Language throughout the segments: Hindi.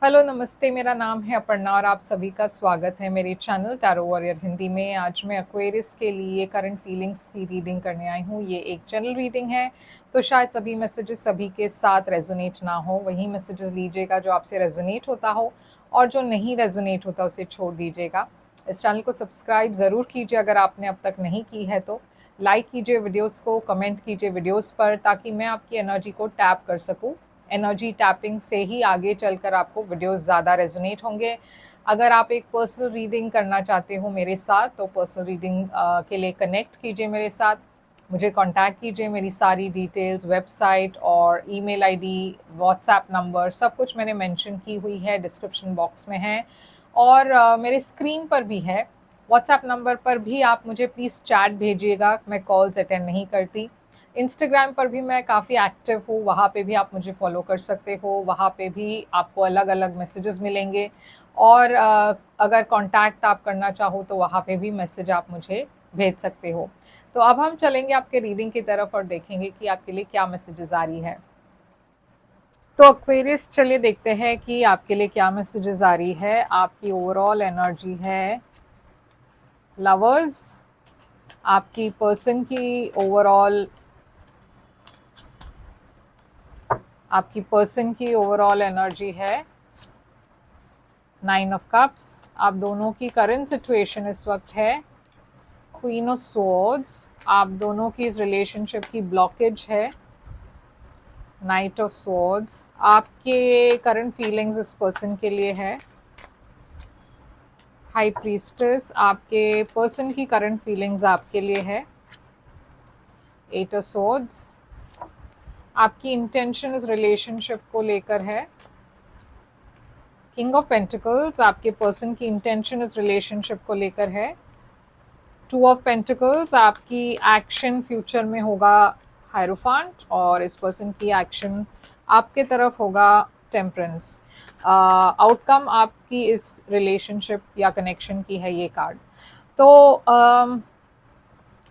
हेलो नमस्ते, मेरा नाम है अपर्णा और आप सभी का स्वागत है मेरे चैनल टैरो वॉरियर हिंदी में। आज मैं एक्वेरियस के लिए करंट फीलिंग्स की रीडिंग करने आई हूँ। ये एक जनरल रीडिंग है, तो शायद सभी मैसेजेस सभी के साथ रेजोनेट ना हो। वही मैसेजेस लीजिएगा जो आपसे रेजोनेट होता हो, और जो नहीं रेजोनेट होता उसे छोड़ दीजिएगा। इस चैनल को सब्सक्राइब ज़रूर कीजिए अगर आपने अब तक नहीं की है तो। लाइक कीजिए वीडियोज़ को, कमेंट कीजिए वीडियोज़ पर, ताकि मैं आपकी एनर्जी को टैप कर सकूँ। एनर्जी टैपिंग से ही आगे चलकर आपको वीडियोस ज़्यादा रेजोनेट होंगे। अगर आप एक पर्सनल रीडिंग करना चाहते हो मेरे साथ, तो पर्सनल रीडिंग के लिए कनेक्ट कीजिए मेरे साथ, मुझे कांटेक्ट कीजिए। मेरी सारी डिटेल्स, वेबसाइट और ईमेल आईडी, व्हाट्सएप नंबर, सब कुछ मैंने मेंशन की हुई है, डिस्क्रिप्शन बॉक्स में है, और मेरे स्क्रीन पर भी है। व्हाट्सएप नंबर पर भी आप मुझे प्लीज़ चैट भेजिएगा, मैं कॉल्स अटेंड नहीं करती। इंस्टाग्राम पर भी मैं काफ़ी एक्टिव हूँ, वहाँ पे भी आप मुझे फॉलो कर सकते हो। वहाँ पे भी आपको अलग अलग मैसेजेस मिलेंगे, और अगर कांटेक्ट आप करना चाहो तो वहाँ पे भी मैसेज आप मुझे भेज सकते हो। तो अब हम चलेंगे आपके रीडिंग की तरफ और देखेंगे कि आपके लिए क्या मैसेजेस आ रही है। तो एक्वेरियस, चलिए देखते हैं कि आपके लिए क्या मैसेजेस आ रही है। आपकी ओवरऑल एनर्जी है लवर्स। आपकी पर्सन की ओवरऑल एनर्जी है 9 ऑफ कप्स। आप दोनों की करंट सिचुएशन इस वक्त है क्वीन ऑफ स्वॉर्ड्स। आप दोनों की इस रिलेशनशिप की ब्लॉकेज है नाइट ऑफ स्वॉर्ड्स। आपके करंट फीलिंग्स इस पर्सन के लिए है हाई प्रीस्टेस। आपके पर्सन की करंट फीलिंग्स आपके लिए है एट ऑफ स्वॉर्ड्स। आपकी इंटेंशन इस रिलेशनशिप को लेकर है किंग ऑफ पेंटिकल्स। आपके पर्सन की इंटेंशन इस रिलेशनशिप को लेकर है टू ऑफ पेंटिकल्स। आपकी एक्शन फ्यूचर में होगा हायरोफांट, और इस पर्सन की एक्शन आपके तरफ होगा टेम्परेंस। आउटकम आपकी इस रिलेशनशिप या कनेक्शन की है ये कार्ड। तो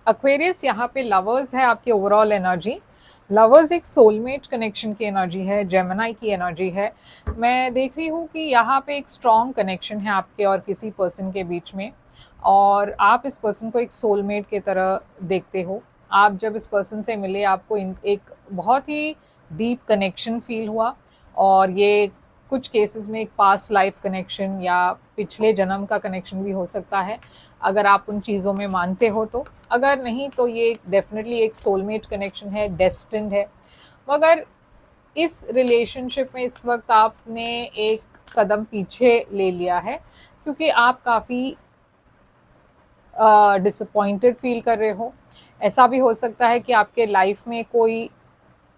एक्वेरियस, यहाँ पे लवर्स है आपकी ओवरऑल एनर्जी। लवर्स एक सोलमेट कनेक्शन की एनर्जी है, जेमिनी की एनर्जी है। मैं देख रही हूँ कि यहाँ पे एक स्ट्रॉन्ग कनेक्शन है आपके और किसी पर्सन के बीच में, और आप इस पर्सन को एक सोलमेट की तरह देखते हो। आप जब इस पर्सन से मिले, आपको एक बहुत ही डीप कनेक्शन फील हुआ, और ये कुछ केसेस में एक पास्ट लाइफ कनेक्शन या पिछले जन्म का कनेक्शन भी हो सकता है, अगर आप उन चीज़ों में मानते हो तो। अगर नहीं तो ये डेफिनेटली एक सोलमेट कनेक्शन है, डेस्टिन्ड है। मगर इस रिलेशनशिप में इस वक्त आपने एक कदम पीछे ले लिया है, क्योंकि आप काफ़ी डिसअपॉइंटेड फील कर रहे हो। ऐसा भी हो सकता है कि आपके लाइफ में कोई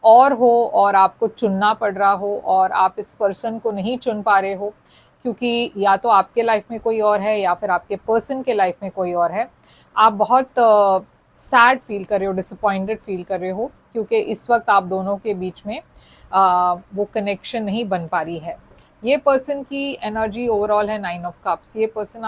और हो और आपको चुनना पड़ रहा हो, और आप इस पर्सन को नहीं चुन पा रहे हो, क्योंकि या तो आपके लाइफ में कोई और है या फिर आपके पर्सन के लाइफ में कोई और है। आप बहुत सैड फील कर रहे हो, डिसअपॉइंटेड फील कर रहे हो, क्योंकि इस वक्त आप दोनों के बीच में वो कनेक्शन नहीं बन पा रही है। ये पर्सन की एनर्जी ओवरऑल है 9 ऑफ कप्स। ये पर्सन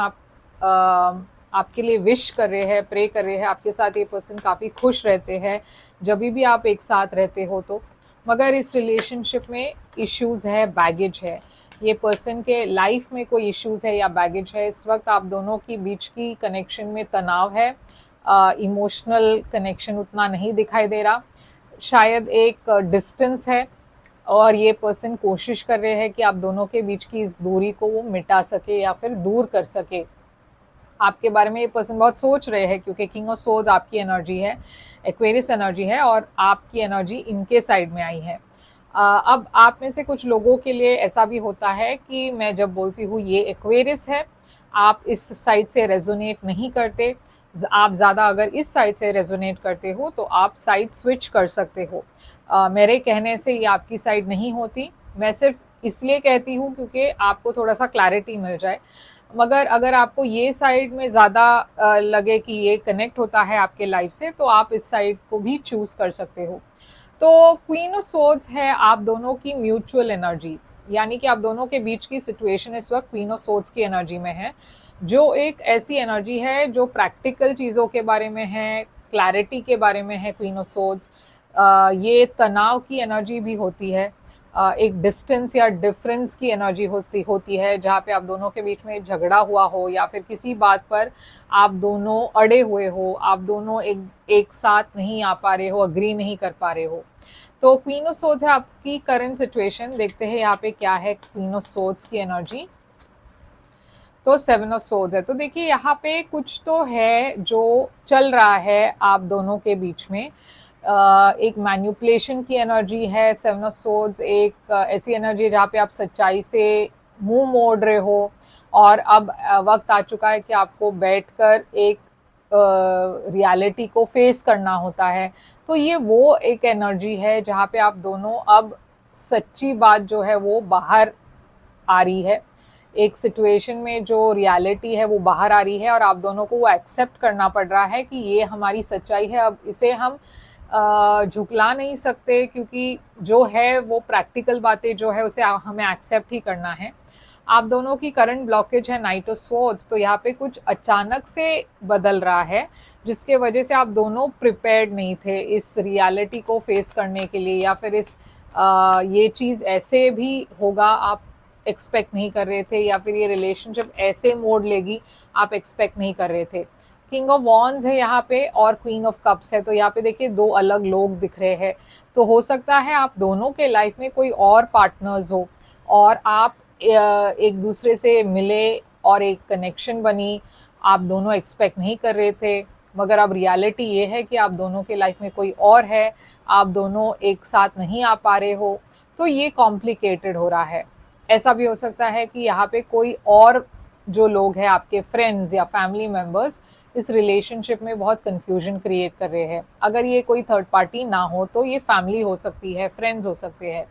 आपके लिए विश कर रहे हैं, प्रे कर रहे हैं। आपके साथ ये पर्सन काफ़ी खुश रहते हैं जब भी आप एक साथ रहते हो तो। मगर इस रिलेशनशिप में इश्यूज़ है, बैगेज है। ये पर्सन के लाइफ में कोई इश्यूज़ है या बैगेज है। इस वक्त आप दोनों की बीच की कनेक्शन में तनाव है, इमोशनल कनेक्शन उतना नहीं दिखाई दे रहा, शायद एक डिस्टेंस है, और ये पर्सन कोशिश कर रहे हैं कि आप दोनों के बीच की इस दूरी को वो मिटा सके या फिर दूर कर सके। आपके बारे में ये पर्सन बहुत सोच रहे हैं, क्योंकि किंग ऑफ सोर्ड्स आपकी एनर्जी है, एक्वेरियस एनर्जी है, और आपकी एनर्जी इनके साइड में आई है। अब आप में से कुछ लोगों के लिए ऐसा भी होता है कि मैं जब बोलती हूँ ये एक्वेरियस है, आप इस साइड से रेजोनेट नहीं करते। आप ज़्यादा अगर इस साइड से रेजोनेट करते हो तो आप साइड स्विच कर सकते हो। मेरे कहने से ये आपकी साइड नहीं होती, मैं सिर्फ इसलिए कहती हूँ क्योंकि आपको थोड़ा सा क्लैरिटी मिल जाए। मगर अगर आपको ये साइड में ज़्यादा लगे कि ये कनेक्ट होता है आपके लाइफ से, तो आप इस साइड को भी चूज़ कर सकते हो। तो क्वीन ऑफ सोर्ड्स है आप दोनों की म्यूचुअल एनर्जी, यानी कि आप दोनों के बीच की सिचुएशन इस वक्त क्वीन ऑफ सोर्ड्स की एनर्जी में है, जो एक ऐसी एनर्जी है जो प्रैक्टिकल चीज़ों के बारे में है, क्लैरिटी के बारे में है। क्वीन ऑफ सोर्ड्स ये तनाव की एनर्जी भी होती है, एक डिस्टेंस या डिफरेंस की एनर्जी होती है, जहाँ पे आप दोनों के बीच में झगड़ा हुआ हो या फिर किसी बात पर आप दोनों अड़े हुए हो, आप दोनों एक साथ नहीं आ पा रहे हो, अग्री नहीं कर पा रहे हो। तो क्वीन ऑफ सोर्ड्स है आपकी करंट सिचुएशन। देखते हैं यहाँ पे क्या है क्वीन ऑफ सोर्ड्स की एनर्जी। तो सेवन ऑफ सोर्ड्स है। तो देखिए यहाँ पे कुछ तो है जो चल रहा है आप दोनों के बीच में। एक मैन्युपुलेशन की एनर्जी है। सेवन ऑफ सोर्ड्स एक ऐसी एनर्जी है जहाँ पे आप सच्चाई से मुंह मोड़ रहे हो और अब वक्त आ चुका है कि आपको बैठकर एक रियलिटी को फेस करना होता है। तो ये वो एक एनर्जी है जहाँ पे आप दोनों अब सच्ची बात जो है वो बाहर आ रही है। एक सिचुएशन में जो रियलिटी है वो बाहर आ रही है और आप दोनों को वो एक्सेप्ट करना पड़ रहा है कि ये हमारी सच्चाई है। अब इसे हम झुकला नहीं सकते, क्योंकि जो है वो प्रैक्टिकल बातें जो है उसे हमें एक्सेप्ट ही करना है। आप दोनों की करंट ब्लॉकेज है नाइट ऑफ स्वॉर्ड्स। तो यहाँ पे कुछ अचानक से बदल रहा है जिसके वजह से आप दोनों प्रिपेयर्ड नहीं थे इस रियलिटी को फेस करने के लिए, या फिर ये चीज़ ऐसे भी होगा आप एक्सपेक्ट नहीं कर रहे थे, या फिर ये रिलेशनशिप ऐसे मोड़ लेगी आप एक्सपेक्ट नहीं कर रहे थे। किंग ऑफ वॉन्ड्स है यहाँ पे और क्वीन ऑफ कप्स है। तो यहाँ पे देखिए दो अलग लोग दिख रहे हैं। तो हो सकता है आप दोनों के लाइफ में कोई और पार्टनर्स हो और आप एक दूसरे से मिले और एक कनेक्शन बनी। आप दोनों एक्सपेक्ट नहीं कर रहे थे, मगर अब रियलिटी ये है कि आप दोनों के लाइफ में कोई और है, आप दोनों एक साथ नहीं आ पा रहे हो। तो ये कॉम्प्लिकेटेड हो रहा है। ऐसा भी हो सकता है कि यहाँ पे कोई और जो लोग हैं आपके फ्रेंड्स या फैमिली मेंबर्स इस रिलेशनशिप में बहुत कंफ्यूजन क्रिएट कर रहे हैं। अगर ये कोई थर्ड पार्टी ना हो तो ये फैमिली हो सकती है, फ्रेंड्स हो सकते हैं।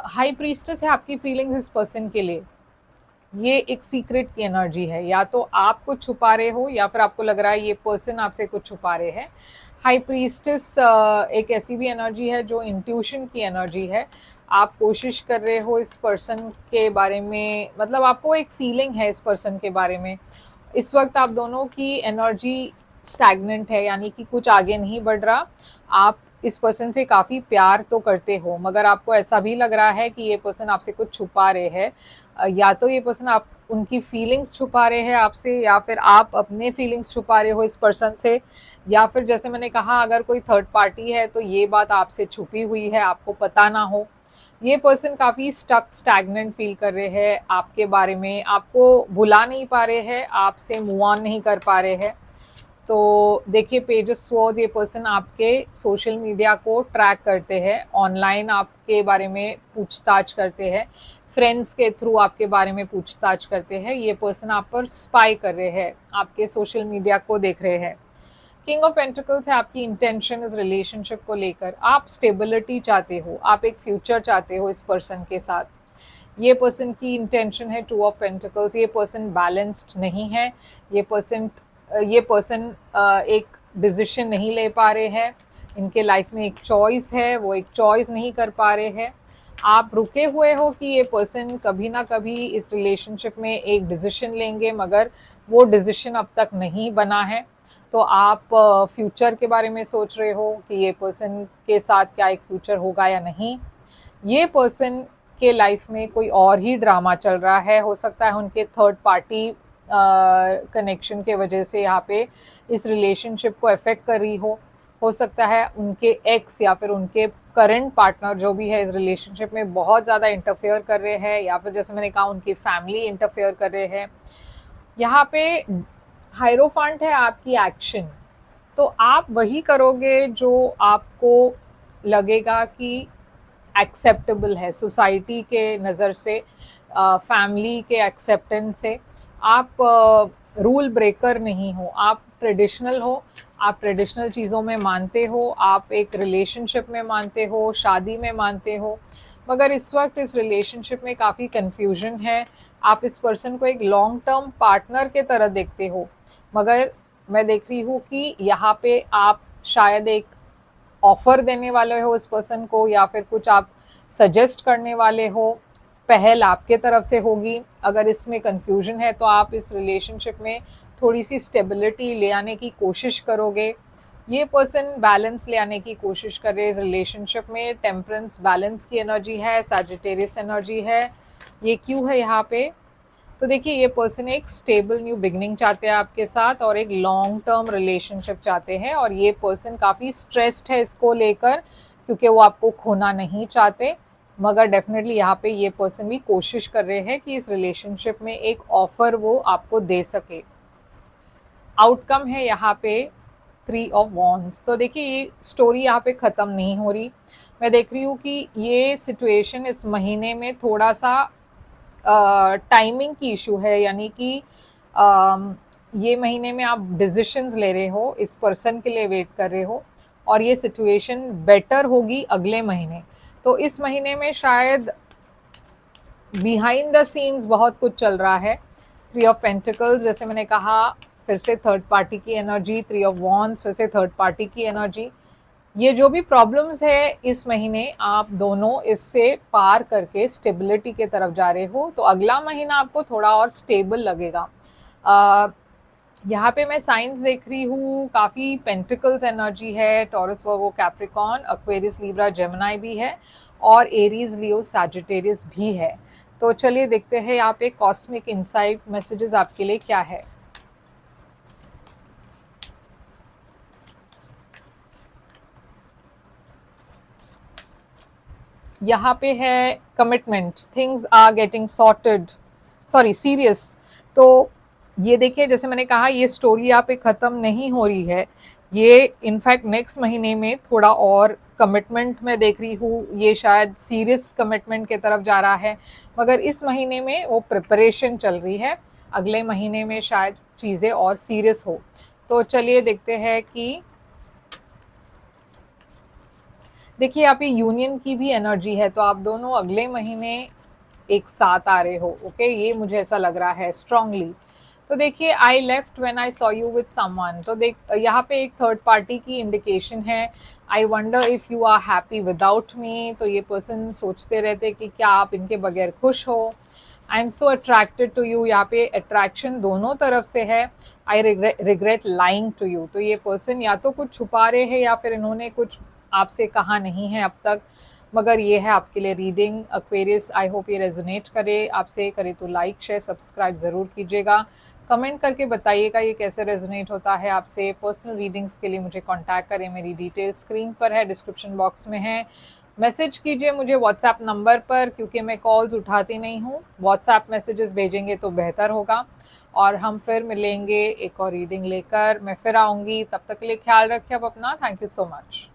हाई प्रीस्टेस है आपकी फीलिंग्स इस पर्सन के लिए। ये एक सीक्रेट की एनर्जी है, या तो आप कुछ छुपा रहे हो या फिर आपको लग रहा है ये पर्सन आपसे कुछ छुपा रहे हैं। हाई प्रीस्टेस एक ऐसी भी एनर्जी है जो इंट्यूशन की एनर्जी है। आप कोशिश कर रहे हो इस पर्सन के बारे में, मतलब आपको एक फीलिंग है इस पर्सन के बारे में। इस वक्त आप दोनों की एनर्जी स्टैग्नेंट है, यानी कि कुछ आगे नहीं बढ़ रहा। आप इस पर्सन से काफ़ी प्यार तो करते हो, मगर आपको ऐसा भी लग रहा है कि ये पर्सन आपसे कुछ छुपा रहे हैं। या तो ये पर्सन आप उनकी फीलिंग्स छुपा रहे हैं आपसे, या फिर आप अपने फीलिंग्स छुपा रहे हो इस पर्सन से, या फिर जैसे मैंने कहा अगर कोई थर्ड पार्टी है तो ये बात आपसे छुपी हुई है, आपको पता ना हो। ये पर्सन काफ़ी स्टैग्नेंट फील कर रहे हैं आपके बारे में, आपको भुला नहीं पा रहे हैं, आपसे मूव ऑन नहीं कर पा रहे हैं। तो देखिए पेज ऑफ स्वॉर्ड्स, ये पर्सन आपके सोशल मीडिया को ट्रैक करते हैं, ऑनलाइन आपके बारे में पूछताछ करते हैं, फ्रेंड्स के थ्रू आपके बारे में पूछताछ करते हैं। ये पर्सन आप पर स्पाई कर रहे हैं, आपके सोशल मीडिया को देख रहे हैं। किंग ऑफ पेंटिकल्स है आपकी इंटेंशन इस रिलेशनशिप को लेकर। आप स्टेबिलिटी चाहते हो, आप एक फ्यूचर चाहते हो इस पर्सन के साथ। ये पर्सन की इंटेंशन है टू ऑफ पेंटिकल्स। ये पर्सन बैलेंस्ड नहीं है। ये पर्सन एक डिसीजन नहीं ले पा रहे हैं। इनके लाइफ में एक चॉइस है, वो एक चॉइस नहीं कर पा रहे हैं। आप रुके हुए हो कि ये पर्सन कभी ना कभी इस रिलेशनशिप में एक डिसीजन लेंगे, मगर वो डिसीजन अब तक नहीं बना है। तो आप फ्यूचर के बारे में सोच रहे हो कि ये पर्सन के साथ क्या एक फ्यूचर होगा या नहीं। ये पर्सन के लाइफ में कोई और ही ड्रामा चल रहा है। हो सकता है उनके थर्ड पार्टी कनेक्शन के वजह से यहाँ पे इस रिलेशनशिप को अफेक्ट कर रही हो सकता है उनके एक्स या फिर उनके करंट पार्टनर जो भी है इस रिलेशनशिप में बहुत ज़्यादा इंटरफेयर कर रहे हैं, या फिर जैसे मैंने कहा उनकी फैमिली इंटरफेयर कर रहे हैं। यहाँ पे हायरोफांट है आपकी एक्शन। तो आप वही करोगे जो आपको लगेगा कि एक्सेप्टेबल है सोसाइटी के नज़र से, फैमिली के एक्सेप्टेंस से। आप रूल ब्रेकर नहीं हो, आप ट्रेडिशनल हो, आप ट्रेडिशनल चीज़ों में मानते हो, आप एक रिलेशनशिप में मानते हो, शादी में मानते हो। मगर इस वक्त इस रिलेशनशिप में काफ़ी कन्फ्यूजन है। आप इस पर्सन को एक लॉन्ग टर्म पार्टनर के तरह देखते हो, मगर मैं देख रही हूँ कि यहाँ पे आप शायद एक ऑफर देने वाले हो इस पर्सन को, या फिर कुछ आप सजेस्ट करने वाले हो, पहल आपके तरफ से होगी। अगर इसमें कंफ्यूजन है तो आप इस रिलेशनशिप में थोड़ी सी स्टेबिलिटी ले आने की कोशिश करोगे। ये पर्सन बैलेंस ले आने की कोशिश कर रहे हैं इस रिलेशनशिप में। टेम्परेंस बैलेंस की एनर्जी है, सैजिटेरियस एनर्जी है। ये क्यों है यहाँ पे? तो देखिए, ये पर्सन एक स्टेबल न्यू बिगनिंग चाहते हैं आपके साथ और एक लॉन्ग टर्म रिलेशनशिप चाहते हैं, और ये पर्सन काफ़ी स्ट्रेस्ड है इसको लेकर, क्योंकि वो आपको खोना नहीं चाहते। मगर डेफिनेटली यहाँ पे ये पर्सन भी कोशिश कर रहे हैं कि इस रिलेशनशिप में एक ऑफर वो आपको दे सके। आउटकम है यहाँ पे 3 ऑफ वॉन्ड्स। तो देखिए, ये स्टोरी यहाँ पे ख़त्म नहीं हो रही। मैं देख रही हूँ कि ये सिचुएशन इस महीने में थोड़ा सा टाइमिंग की इशू है, यानी कि ये महीने में आप डिसीशंस ले रहे हो, इस पर्सन के लिए वेट कर रहे हो, और ये सिचुएशन बेटर होगी अगले महीने। तो इस महीने में शायद बिहाइंड द सीन्स बहुत कुछ चल रहा है। 3 ऑफ पेंटिकल्स, जैसे मैंने कहा, फिर से थर्ड पार्टी की एनर्जी। 3 ऑफ वॉन्ड्स, फिर से थर्ड पार्टी की एनर्जी। ये जो भी प्रॉब्लम्स है इस महीने, आप दोनों इससे पार करके स्टेबिलिटी के तरफ जा रहे हो, तो अगला महीना आपको थोड़ा और स्टेबल लगेगा। यहाँ पे मैं साइंस देख रही हूँ, काफ़ी पेंटिकल्स एनर्जी है। टॉरस, वर्गो, कैप्रिकॉन, एक्वेरियस, लिब्रा, जेमिनी भी है, और एरीज, लियो, सैजिटेरियस भी है। तो चलिए देखते हैं यहाँ पे कॉस्मिक इनसाइट मैसेजेस आपके लिए क्या है। यहाँ पे है commitment, things are getting sorted, sorry serious. तो ये देखिए, जैसे मैंने कहा, ये स्टोरी यहाँ पे ख़त्म नहीं हो रही है। ये इनफैक्ट नेक्स्ट महीने में थोड़ा और कमिटमेंट मैं देख रही हूँ, ये शायद सीरियस कमिटमेंट के तरफ जा रहा है। मगर इस महीने में वो प्रिपरेशन चल रही है, अगले महीने में शायद चीज़ें और सीरियस हो। तो चलिए देखते हैं कि देखिए, यहाँ पे यूनियन की भी एनर्जी है, तो आप दोनों अगले महीने एक साथ आ रहे हो। ओके, ये मुझे ऐसा लग रहा है स्ट्रांगली। तो देखिए, I left when I saw you with someone. तो देख, यहाँ पे एक थर्ड पार्टी की इंडिकेशन है। I wonder if you are happy without me. तो ये पर्सन सोचते रहते कि क्या आप इनके बगैर खुश हो। I am so attracted to you. यहाँ पे अट्रैक्शन दोनों तरफ से है। I regret lying to you. तो ये पर्सन या तो कुछ छुपा रहे हैं, या फिर इन्होंने कुछ आपसे कहा नहीं है अब तक। मगर ये है आपके लिए रीडिंग एक्वेरियस। आई होप ये रेजोनेट करे आपसे। करे तो लाइक, शेयर, सब्सक्राइब ज़रूर कीजिएगा। कमेंट करके बताइएगा ये कैसे रेजोनेट होता है आपसे। पर्सनल रीडिंग्स के लिए मुझे कांटेक्ट करें, मेरी डिटेल स्क्रीन पर है, डिस्क्रिप्शन बॉक्स में है। मैसेज कीजिए मुझे व्हाट्सएप नंबर पर, क्योंकि मैं कॉल्स उठाती नहीं हूँ। व्हाट्सएप मैसेजेस भेजेंगे तो बेहतर होगा। और हम फिर मिलेंगे एक और रीडिंग लेकर। मैं फिर आऊँगी, तब तक के लिए ख्याल रखिए आप अपना। Thank you so much.